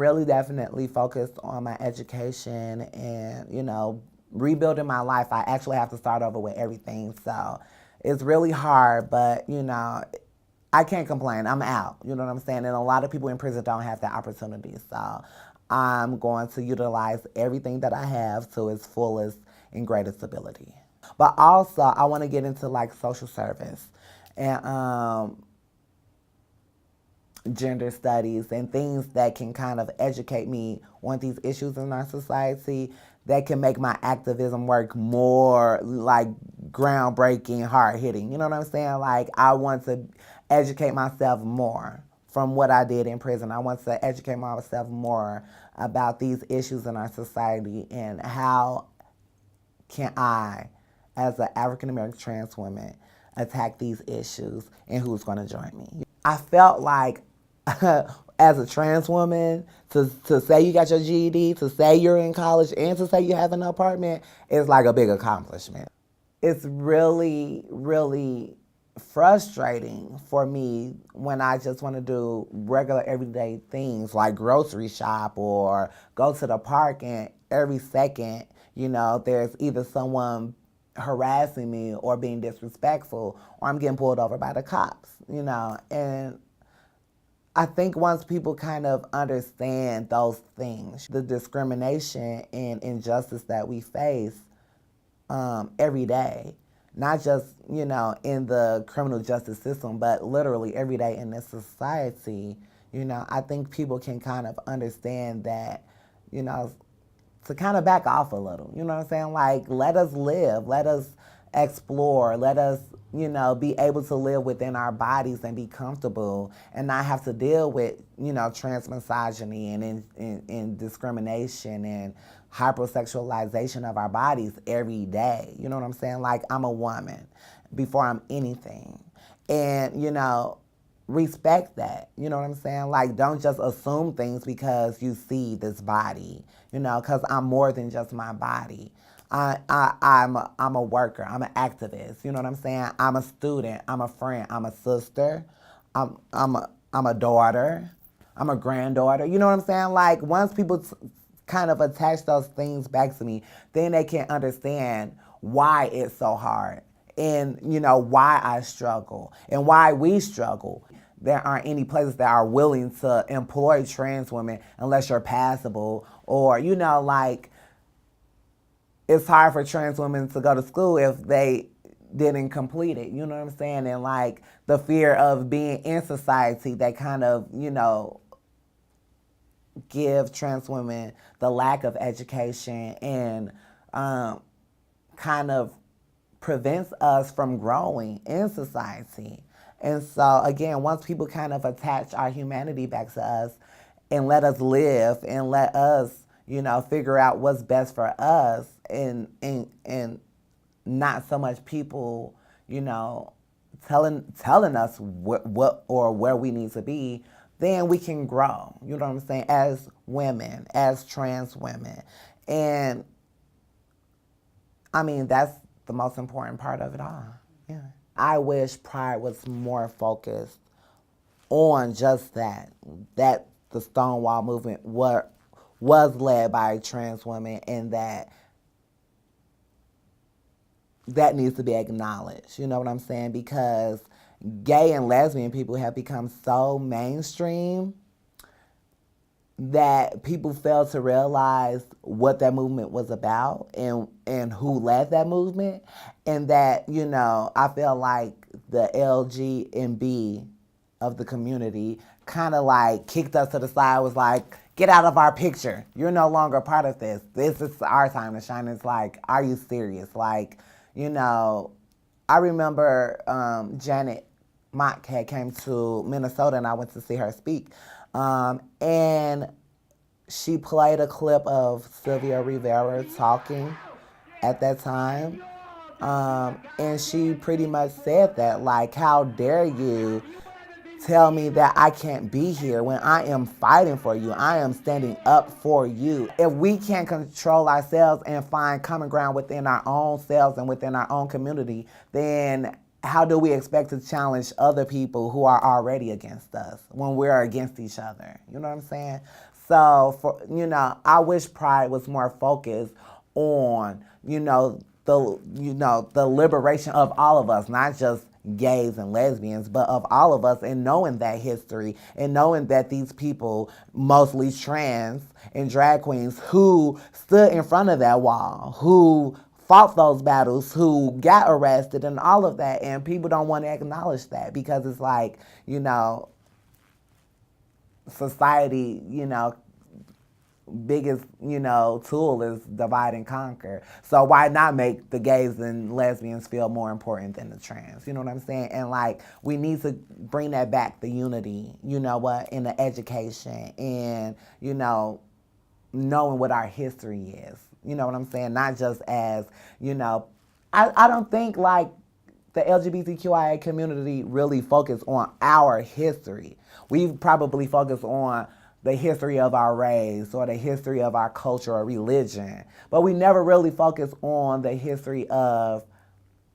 really definitely focused on my education and, rebuilding my life. I actually have to start over with everything. So it's really hard, but, I can't complain. I'm out. You know what I'm saying? And a lot of people in prison don't have that opportunity. So I'm going to utilize everything that I have to its fullest and greatest ability. But also, I want to get into like social service and gender studies and things that can kind of educate me on these issues in our society that can make my activism work more like groundbreaking, hard hitting. You know what I'm saying? Like, I want to educate myself more from what I did in prison. I want to educate myself more about these issues in our society and how can I, as an African American trans woman, attack these issues and who's going to join me. I felt like as a trans woman, to say you got your GED, to say you're in college, and to say you have an apartment is like a big accomplishment. It's really, really frustrating for me when I just want to do regular everyday things like grocery shop or go to the park, and every second, there's either someone harassing me or being disrespectful, or I'm getting pulled over by the cops, and I think once people kind of understand those things, the discrimination and injustice that we face every day, not just, in the criminal justice system, but literally every day in this society, I think people can kind of understand that, to kind of back off a little. You know what I'm saying? Like, let us live, let us explore, let us, be able to live within our bodies and be comfortable and not have to deal with, trans misogyny and discrimination and hypersexualization of our bodies every day. You know what I'm saying? Like, I'm a woman before I'm anything. And, respect that. You know what I'm saying? Like, don't just assume things because you see this body, because I'm more than just my body. I'm a worker. I'm an activist. You know what I'm saying? I'm a student. I'm a friend. I'm a sister. I'm a daughter. I'm a granddaughter. You know what I'm saying? Like, once people kind of attach those things back to me, then they can understand why it's so hard and, why I struggle and why we struggle. There aren't any places that are willing to employ trans women unless you're passable or, it's hard for trans women to go to school if they didn't complete it. You know what I'm saying? And like the fear of being in society that kind of, give trans women the lack of education and kind of prevents us from growing in society. And so again, once people kind of attach our humanity back to us and let us live and let us, figure out what's best for us and not so much people, telling us what or where we need to be, then we can grow. You know what I'm saying? As women, as trans women. And I mean, that's the most important part of it all. Yeah. I wish Pride was more focused on just that the Stonewall movement was led by trans women, and that needs to be acknowledged. You know what I'm saying? Because gay and lesbian people have become so mainstream that people fail to realize what that movement was about and who led that movement. And that, I feel like the LG and B of the community kind of like kicked us to the side, was like, get out of our picture. You're no longer a part of this. This is our time to shine. It's like, are you serious? Like, I remember Janet Mock had came to Minnesota and I went to see her speak. And she played a clip of Sylvia Rivera talking at that time. And she pretty much said that, like, how dare you tell me that I can't be here when I am fighting for you. I am standing up for you. If we can't control ourselves and find common ground within our own selves and within our own community, then how do we expect to challenge other people who are already against us when we're against each other? You know what I'm saying? So I wish Pride was more focused on, the liberation of all of us, not just gays and lesbians, but of all of us, and knowing that history and knowing that these people, mostly trans and drag queens, who stood in front of that wall, who fought those battles, who got arrested and all of that, and people don't want to acknowledge that because it's like, society, biggest, tool is divide and conquer. So why not make the gays and lesbians feel more important than the trans? You know what I'm saying? And like we need to bring that back, the unity, in the education and, knowing what our history is. You know what I'm saying? Not just as, I don't think like the LGBTQIA community really focus on our history. We probably focus on the history of our race or the history of our culture or religion, but we never really focus on the history of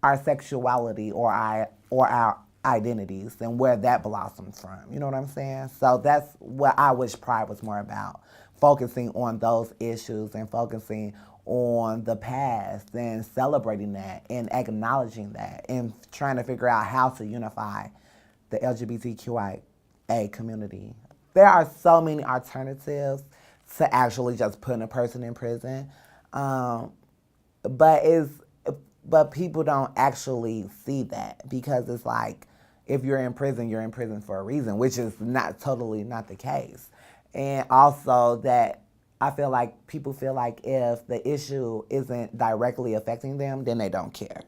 our sexuality or our identities and where that blossoms from. You know what I'm saying? So that's what I wish Pride was more about, focusing on those issues and focusing on the past and celebrating that and acknowledging that and trying to figure out how to unify the LGBTQIA community. There are so many alternatives to actually just putting a person in prison, but it's but people don't actually see that because it's like if you're in prison, you're in prison for a reason, which is not the case. And also that I feel like people feel like if the issue isn't directly affecting them, then they don't care.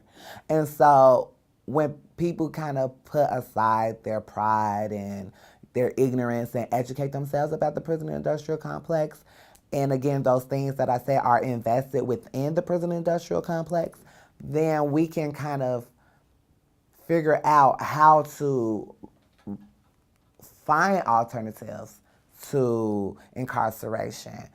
And so when people kind of put aside their pride and their ignorance and educate themselves about the prison industrial complex, and again, those things that I say are invested within the prison industrial complex, then we can kind of figure out how to find alternatives to incarceration